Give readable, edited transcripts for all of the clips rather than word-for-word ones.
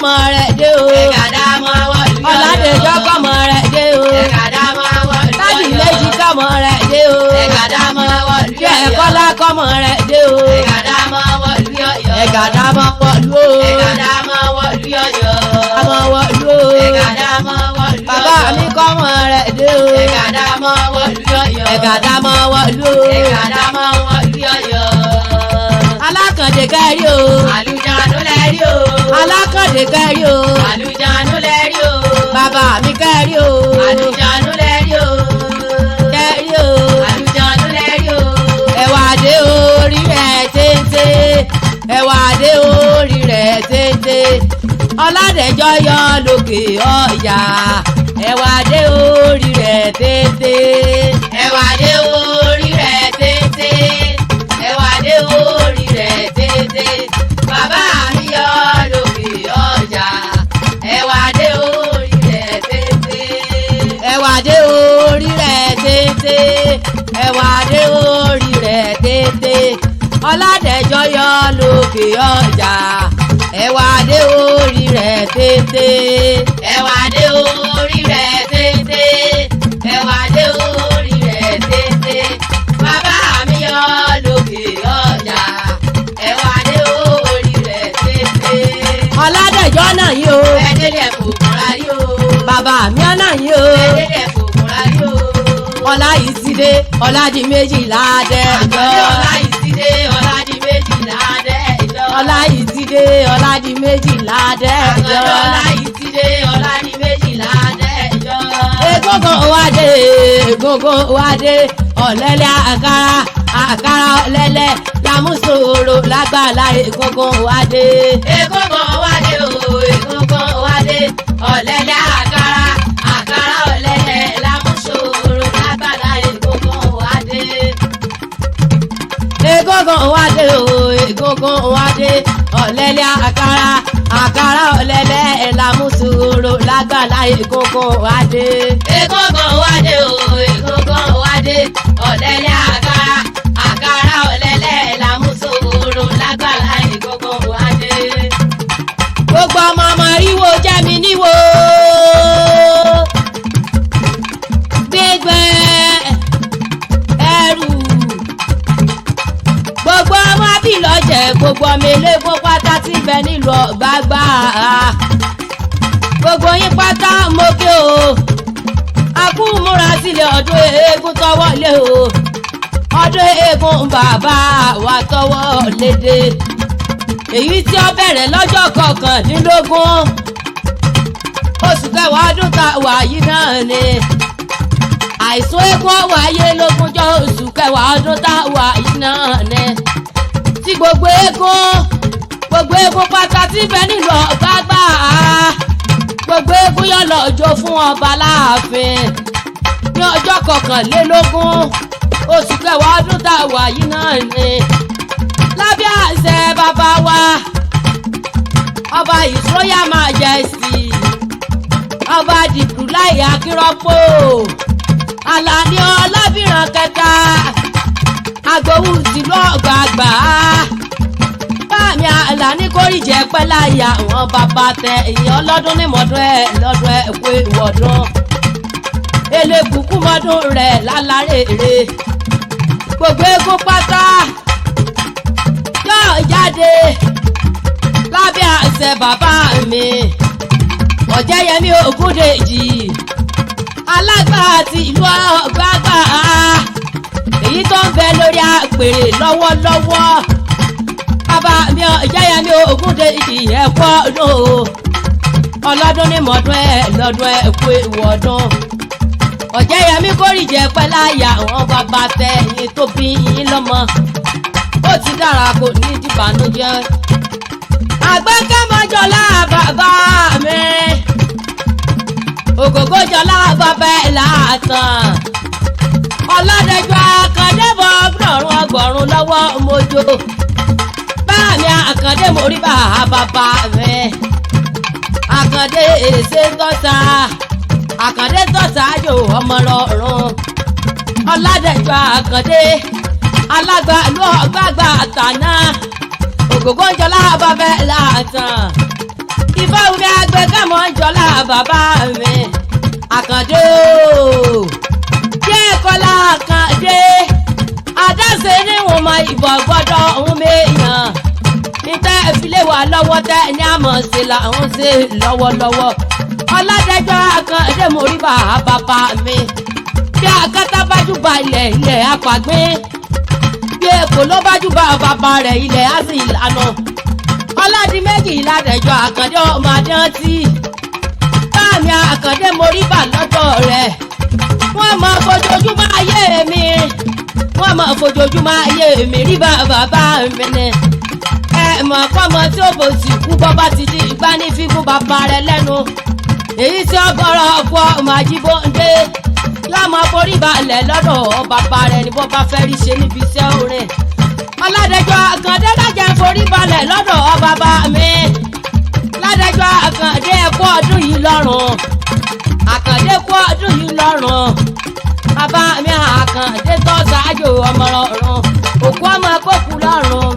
kọ́mọ rẹ̀ dé o. Ẹ̀gàdámọ̀ wọ̀lú Ọ̀yọ́. Ọládẹjọ́ kọ́mọ rẹ̀ dé o. Ẹ̀gàdámọ̀ wọ̀lú Ọ̀yọ́. Ládìméjì kọ́mọ rẹ̀ dé o. Ẹ̀gàdámọ̀ wọ̀lú Ọ̀yọ́. Ẹ̀kọ́lá kọ́mọ rẹ̀ dé o. Ẹ̀gàdámọ̀ wọ̀lú Ọ̀yọ́. Ẹ̀gàdámọ̀ wọ̀lú o. Ẹ̀gàdámọ̀ wọ̀lú Ọ̀yọ́. Àmọ̀ wọ̀lú o. Ẹ̀gàdámọ̀ wọ̀lú Ọ̀yọ́. Bàbá mi kọ́mọ rẹ̀ dé o. Ẹ̀gàdámọ̀ wọ̀lú Ọ̀yọ́. Ẹ̀gàdámọ̀ wọ̀lú o. Ẹ̀gàdámọ̀ wọ̀lú Ọ̀yọ́. Alákàndé kẹ́rí o. Àlùjánu lẹ́rí o. Alákàndé kẹ́rí o. Àlùjánu lẹ́rí o. Bàbá mi kẹ́rí o. Àlùjánu lẹ́rí o. Kẹ́rí o. Àlùjánu lẹ́rí o. Ẹ̀wà dé orí rẹ̀ téńté. Ẹ̀wà dé orí rẹ̀ téńté. Ọládẹjọ́ yọ lókè ọ̀yà. Ẹ̀wà dé orí rẹ̀ téńté. Ẹ̀wà dé orí rẹ̀ téńté. Ẹ̀wà dé orí rẹ̀ téńté. Bàbá mi yọ lókè ọjà. Ẹ̀wà dé orí rẹ̀ téńté. Ẹ̀wà dé orí rẹ̀ téńté. Ẹ̀wà dé orí rẹ̀ téńté. Ọládẹjọ́ yọ lókè ọjà. Ẹ̀wà dé orí rẹ̀ téńté. Ẹ̀wà dé orí rẹ̀ téńté. Ẹ̀wà dé orí rẹ̀ téńté. Bàbá mi yọ lókè ọjà. Ẹ̀wà dé orí rẹ̀ téńté. Ọládẹjọ́ náà yìí o. Ẹ̀dẹ́dẹ̀ fòkùn rárí o. Bàbá mi ọ̀nà yìí o. Ẹ̀dẹ́dẹ̀ fòkùn rárí o. Ọlá yìí ti dé, Ọládìméjì ládẹjọ́. Ọlá yìí ti dé, Ọládìméjì ládẹjọ́. Ọlá yìí ti dé, Ọládìméjì ládẹjọ́. Ọlá yìí ti dé, Ọládìméjì ládẹjọ́. Egungun wa dé, egungun wa dé, ọ̀lẹ́lẹ̀ àkàrà, àkàrà ọ̀lẹ́lẹ̀ lámúsòrò lágbàlá egungun wa dé. Egungun wa dé o, egungun wa dé, ọ̀lẹ́lẹ̀ àkàrà, àkàrà ọ̀lẹ́lẹ̀ lámúsòrò lágbàlá egungun wa dé. Egungun wa dé o, egungun wa dé, ọ̀lẹ́lẹ̀ àkàrà, àkàrà ọ̀lẹ́lẹ̀ lámúsòrò lágbàlá egungun wa dé. Egungun wa dé o, egungun wa dé, ọ̀lẹ́lẹ̀ àkàrà, àkàrà ọ̀lẹ́lẹ̀ lámúsòrò lágbàlá egungun wa dé. Gbogbo ọmọ ọmọ ríwo jẹ́ mi níwò. Gbégbé ẹrù. Gbogbo ọmọ abílọ̀jẹ̀, gbogbo ọmọ eléégún pátá tí ń bẹ nílùú Ọ̀gbàgbà. Gbogbo yín pátá mo kí o. A kú múra sílẹ̀ ọdún eégún tọwọ́ lé o. Ọdún eégún bàbá wa tọwọ́ lédè. Èyí tí ó bẹ̀rẹ̀ lọ́jọ́ kọkàndínlógún oṣù kẹwàá ọdún tá a wà yìí náà ni. Àìsùn eégún wáyé lógúnjọ́ oṣù kẹwàá ọdún tá a wà yìí náà ni. Tí gbogbo eégún pátá tí bẹ nílùú Ọ̀gbàgbà. Gbogbo eégún yọ lọ jó fún ọba láàfin ní ọjọ́ kọkànlélógún oṣù kẹwàá ọdún tá a wà yìí náà ni. Lábẹ́ àṣẹ bàbá wa ọba His Royal Majesty ọba Dìkúláì Akínrọ́pò Àlàní Ọlábìrán kẹta Agbowùsì Ọ̀gbàgbà. Báàmì Àlàní kórìjẹ pẹ́ láyà àwọn bàbá tẹ èèyàn lọ́dún ní mọ́dún ẹ̀ lọ́dún ẹ̀ pé ìwọ̀dún elébùkún mọ́dún rẹ̀ lálárèrè. Gbogbo eégún pátá yóò jáde lábẹ́ àṣẹ bàbá mi Ọ̀jẹ́yẹmí Ògúndèjì alágbà àti ìlú Ọ̀gbàgbà. Èyí tó ń bẹ lórí àpèrè lọ́wọ́lọ́wọ́ bàbá mi Ọ̀jẹ́yẹmí Ògúndèjì ẹ̀kọ́ ọdún o. Ọlọ́dún ní mọ́dún ẹ̀ lọ́dún ẹ̀ kú ìwọ̀dún. Ọ̀jẹ́yẹmí kórìjẹ pẹ́ láyà àwọn bàbá tẹ ẹ̀yìn tó bí yín lọ́mọ. Ó ti dára kò ní dìbànújẹ́. Àgbẹ̀kẹ́mọ́jọ́lá bàbá mi. Ògògójọ́lá bàbá ẹ̀ láàtàn. Ọládẹjọ́ Àkàndé bọ̀ ọgbọ̀rún ọgbọ̀rún lọ́wọ́ mojo. Báàmì Àkàndé mórí bàbá mi. Àkàndé èsè tọ́ta. Àkàndé tọ́ta yò ọmọ rọrùn. Ọládẹjọ́ Àkàndé alágbà ìlú Ọ̀gbàgbà àtàná. Ògògójọ́lá bàbá ẹ̀ láàtàn. ìfọwọ́mi agbẹ́kẹ̀mọ́ jọlá bàbá mi Àkàndé o díẹ̀ kọ́lá Àkàndé àdáṣe níwọ̀n mọ ìbọn gbọ́dọ̀ ọ̀hún méèyàn níta ìfilé wa lọ́wọ́ tẹ́ ní àmọ̀ ṣe làwọn ṣe lọ́wọ́lọ́wọ́ Ọládẹjọ́ Àkàndé mo rí bàbá mi bí akátá bájú ba ilẹ̀ apàgbé bí èkó ló bájú ba bàbá rẹ̀ ilẹ̀ á sì lànà Ọládìméjì Ládẹjọ́ Àkàndé ọmọ adéǹtì báàmì Àkàndé mo rí bà lọ́dọ̀ rẹ̀ wọ́n mọ fojoojúmọ́ ayé mi wọ́n mọ fojoojúmọ́ ayé mi rí bàbá mi ni ẹ mọ̀ kọ́mọ tí ó bò sí kú bọ́ bá ti di ìgbà ní fífún bàbá rẹ̀ lẹ́nu èyí tí ó gbọ́rọ̀ ọkọ̀ ọmọ Àjíbóndé lámọ forí balẹ̀ lọ́dọ̀ bàbá rẹ̀ ní bó bá fẹ́ rí ṣe níbi iṣẹ́ orin Ọládẹjọ́ Àkàndé lájà forí balẹ̀ lọ́dọ̀ bàbá mi Ládẹjọ́ Àkàndé ẹ̀kọ́ ọdún yìí lọ́rùn Àkàndé kú ọdún yìí lọ́rùn bàbá mi Àkàndé tó ṣáájú ọmọ rọrùn òkú ọmọ kókù lọ́rùn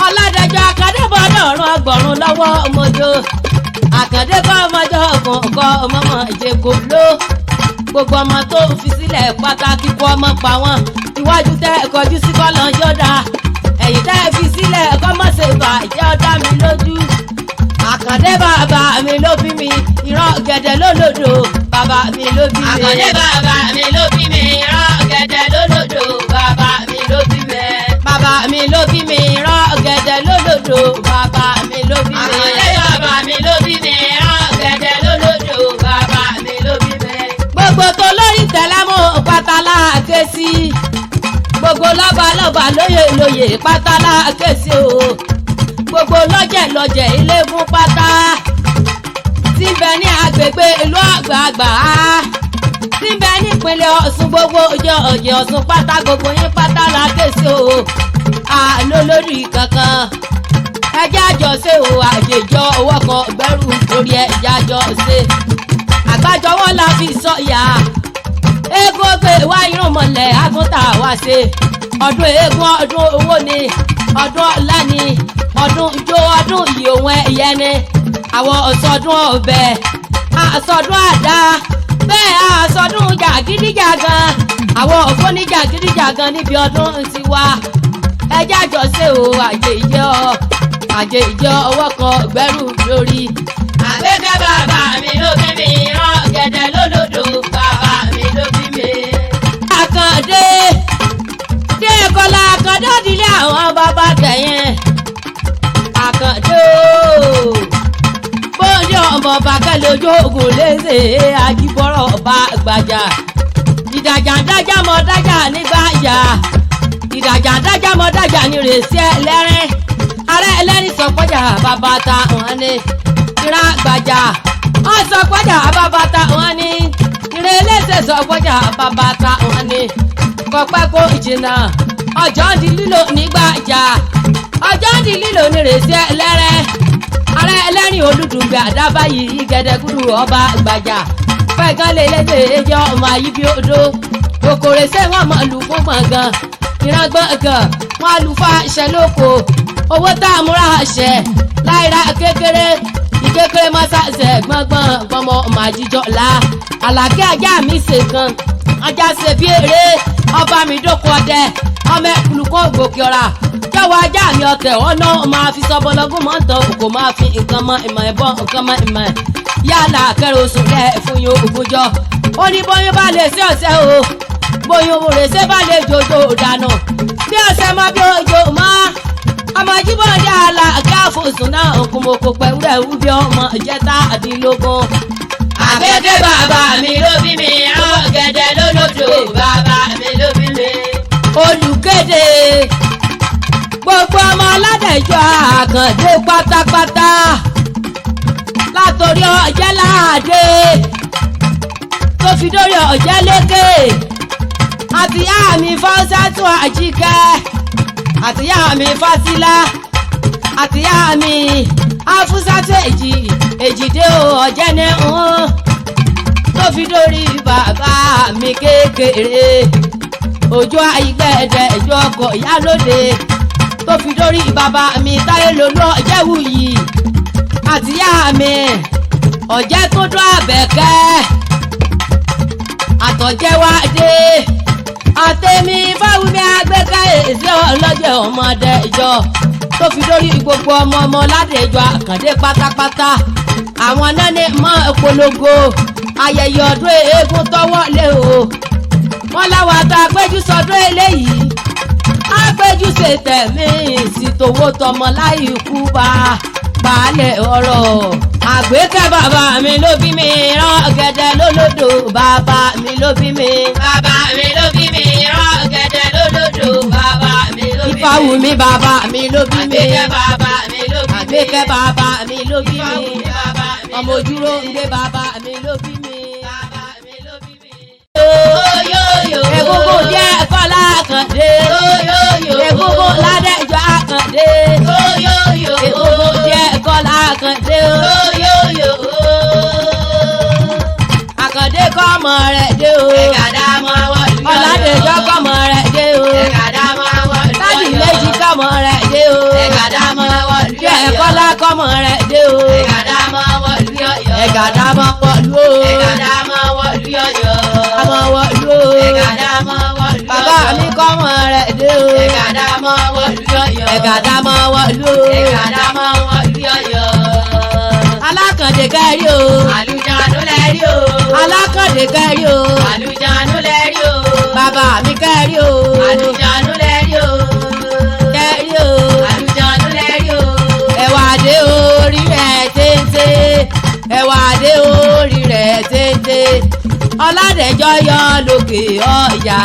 Ọládẹjọ́ Àkàndé bọ́dọ̀ ọ̀run ọgbọ̀rún lọ́wọ́ ọmọdé Àkàndé kọ́ ọmọdé ọkọ̀ ọmọ ìjẹ́kọ̀ ló gbogbo ọmọ tó fi sílẹ̀ pàtàkì kọ́ ọmọ pa wọ́n iwájú tẹ́ kọjú sí kọ́lọ́ yọ̀dá ẹ̀yìn tẹ́ fi sílẹ̀ kọ́ mọ́ ṣe bàjẹ́ ọ̀dá mi lójú Àkàndé bàbá mi ló bí mi ìran gẹ̀dẹ̀ lólòdò bàbá mi ló bí mi. Àkàndé bàbá mi ló bí mi ìran gẹ̀dẹ̀ lólòdò bàbá mi ló bí mi. Bàbá mi ló bí mi ìran gẹ̀dẹ̀ lólòdò bàbá mi ló bí mi. Àkàndé bàbá mi ló bí mi ìran gẹ̀dẹ̀ lólòdò bàbá mi ló bí mi. Gbogbo tó lórí tẹ̀lámù pátálà ké sí gbogbo lọ́balọ́ba lóyè pátálà ké sí o gbogbo lọ́jẹ̀ ilé fún pátá tí ń bẹ ní agbègbè ìlú àgbààgbà tí ń bẹ nípínlẹ̀ Ọ̀ṣun gbogbo ọjọ́ Ọ̀ṣun pátá gbogbo yín pátá la ké sí o àlọ́ lórí kankan ẹjẹ́ àjọṣe o àjèjọ owó kan gbẹ́rù lórí ẹjẹ́ àjọṣe àgbájọwọ́ la fi sọ̀yà eégún gbé wá irun mọ̀lẹ́ àgùntà wá ṣe ọdún eégún ọdún owó ni ọdún ọ̀la ni ọdún ijó ọdún yìí òun ẹ̀yẹ ni àwọn ọ̀sọ́dún ọbẹ̀ àsọdún àdá bẹ́ẹ̀ àsọdún jàgídíjàgan àwọn ògbóníjàgídíjàgan níbi ọdún tiwa ẹjẹ́ àjọṣe o àjè ìjọ ọwọ́ kan gbẹ́rù lórí. Àgbẹ̀kẹ́ bàbá mi ló bí mi ìran gẹ̀dẹ̀ lólòdò bàbá mi ló bí mi. Àkàndé dé kọ́lá Àkàndé òdìlé àwọn bàbá tẹ̀yìn Àkàndé o bóńdé ọmọ bàkẹ́lẹ́ ojú ogun léṣe Àjíbọ́rọ̀ bá gbàjà ìdàjà ń dájà mọ́ dájà nígbàjà ìdàjà ń dájà mọ́ dájà ní rèsí ẹlẹ́rìn ará ẹlẹ́rìn sọpọ́jà bàbá ta wọn ni ìran gbàjà wọn sọpọ́jà bàbá ta wọn ni ìrìn eléṣe sọpọ́jà bàbá ta wọn ni kọpẹ́ kó ìjìnà ọjọ́ di lílò nígbàjà ọjọ́ di lílò ní rèsí ẹlẹ́rẹ́ ará ẹlẹ́rìn olùdùngbẹ àdábà yìí gẹ̀dẹ̀gúdù ọba gbàjà fẹ́gán lè lédè ẹjọ́ ọmọ ayíbí odò kòkòrè ṣé wọ́n mọ̀ lù fún gbọ̀ngàn ìran gbọ̀ngàn wọn lù fà ṣẹ lóko owó tá a múra ṣẹ láìra kékeré ìkékeré mọ́sáṣẹ gbọ̀ngbọ̀n gbọmọ ọmọ àjíjọ la àlàkẹ́ ajá mi ṣe kan ajá ṣe bí eré ọba mi dókò ọdẹ ọmọ ẹkùnrin kó gòkè ọ̀rà jọ̀wọ́ ajá mi ọ̀tẹ̀ ọ̀nà máa fi sọ́bọ̀lọ́gún mọ́ tán òkò máa fi nǹkan mọ́ ìmọ̀ ẹ̀bọ́ nǹkan mọ́ ìmọ̀ ẹ̀ yálà kẹrò oṣù lẹ̀ fún yín ògùnjọ́ ó ní bóyún bá lè sí ọ̀sẹ̀ o bóyún òrèṣẹ́ bá lè jòjò dànù bí ọ̀sẹ̀ mọ́ bí òjò mọ́ ọmọ Àjíbọ́ndé àlà káfọ̀sùn náà òkùnmọ̀kò pẹ̀lú ẹ̀wú bí ọmọ ìjẹta àdínlógún. Àgbẹ̀kẹ́ bàbá mi ló bí mi ìran gẹ̀dẹ̀ lólòdò bàbá mi ló bí mi. Olùkéde gbogbo ọmọ Ládẹjọ́ Àkàndé pátápátá látòrí Ọ̀jẹ́ládé tó fi dórí Ọ̀jẹ́lékè àtìyá mi Fáúsátù Àjíkẹ́ àtìyá mi Fásilá àtìyá mi Afúsátù Èjìdé Ọ̀jẹ́ni tó fi dórí bàbá mi kékeré ojú àìgbẹ́ẹ̀dẹ̀ ìjọ ọkọ̀ ìyálóde tó fi dórí bàbá mi táyé lolú ọ̀jẹ̀wù yìí àtìyá mi ọ̀jẹ̀ tó dún àbẹ̀kẹ́ àtọ̀jẹ̀wádé àtẹ̀mí Fáwùmí Àgbékẹ́ èsì ọlọ́jẹ̀ ọmọdé ìjọ tó fi dórí gbogbo ọmọ ládẹjọ Àkàndé pátápátá àwọn nání mọ́ ìpolongo ayẹyẹ ọdún eégún tọ́wọ́ lé o wọ́n láwọn àtọ́ àgbéjú sọdún eléyìí àgbéjú ṣe tẹ̀mí sí tòwó tọmọ láì kú bá baálẹ̀ ọ̀rọ̀ Àgbékẹ́ bàbá mi ló bí mi rán gẹ́dẹ́ lólódò bàbá mi ló bí mi. bàbá mi ló bí mi rán gẹ́dẹ́ lólódò bàbá mi ló bí mi. Ìfáwùmí bàbá mi ló bí mi. Àgbékẹ́ bàbá mi ló bí mi. Àgbékẹ́ bàbá mi ló bí mi. Ìfáwùmí bàbá mi ló bí mi. ọmọ ojúrò ń gbé bàbá mi ló bí mi. bàbá mi ló bí mi. Oyoyo. Egungun jẹ́ Kọ́lá Àkàndé. Oyoyo. Egungun Ládẹ́jọ́ Àkàndé. Oyoyo. Egungun jẹ́ Kọ́lá Àkàndé. Oyoyo. Àkàndé kọ́mọ rẹ̀ dé o. Ẹ̀gàdá mọ́ wọ́n lù. Ọládẹjọ́ kọ́mọ rẹ̀ dé o. Ẹ̀gàdá mọ́ wọ́n lù. Tádì méjì kọ́mọ rẹ̀ dé o. Ẹ̀gàdá mọ́ wọ́n lù. Jẹ́ Kọ́lá kọ́mọ rẹ̀ dé o. Ẹ̀gàdá mọ́ wọ́n lù yọ̀yọ̀. Ẹ̀gàdá mọ́ wọ̀lú o. Ẹ̀gàdá mọ́ wọ́n lù yọ̀yọ̀. Àmọ́ wọ̀lú o. Ẹ̀gàdá mọ́ wọ́n lù yọ̀yọ̀. Bàbá mi kọ́mọ rẹ̀ dé o. Ẹ̀gàdá mọ́ wọ́n lù yọ̀yọ̀. Ẹ̀gàdá mọ́ wọ̀lú o. Ẹ̀gàdá mọ́ wọ́n lù yọ̀yọ̀. Alákàndé kẹ́rí o. Àlùjánu lẹ́rí o. Alákàndé kẹ́rí o. Àlùjánu lẹ́rí o. Bàbá mi kẹ́rí o. Àlùjánu lẹ́rí o. Kẹ́rí o. Àlùjánu lẹ́rí o. Ẹ̀wà dé orí rẹ̀ téńté. Ẹ̀wà dé orí rẹ̀ téńté. Ọládẹjọ́ yọ lókè ọ̀yà.